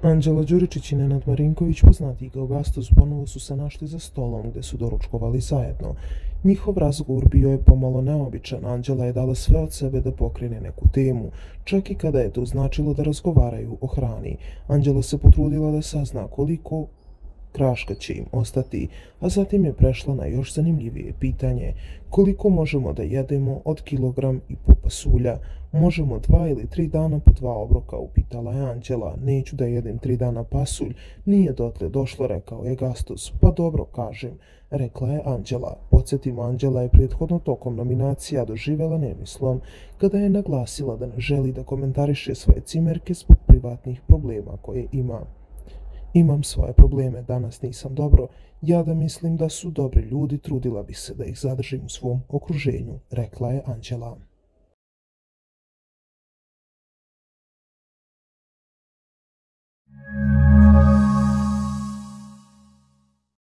Anđela Đuričić i Nenad Marinković, poznati kao Gastos, ponovo su se našli za stolom gde su doručkovali zajedno. Njihov razgovor bio je pomalo neobičan. Anđela je dala sve od sebe da pokrene neku temu, čak i kada je to značilo da razgovaraju o hrani. Anđela se potrudila da sazna koliko kraška će im ostati, a zatim je prešla na još zanimljivije pitanje: koliko možemo da jedemo od kilogram i po pasulja? Možemo 2 ili 3 dana po 2 obroka, upitala je Anđela. Neću da jedem 3 dana pasulj, nije dotle došlo, rekao je Gastos. Pa dobro, kažem, rekla je Anđela. Podsjetimo, Anđela je prethodno tokom nominacija doživela nemislom kada je naglasila da ne želi da komentariše svoje cimerke zbog privatnih problema koje ima. Imam svoje probleme, danas nisam dobro. Ja da mislim da su dobri ljudi, trudila bi se da ih zadržim u svom okruženju, rekla je Anđela.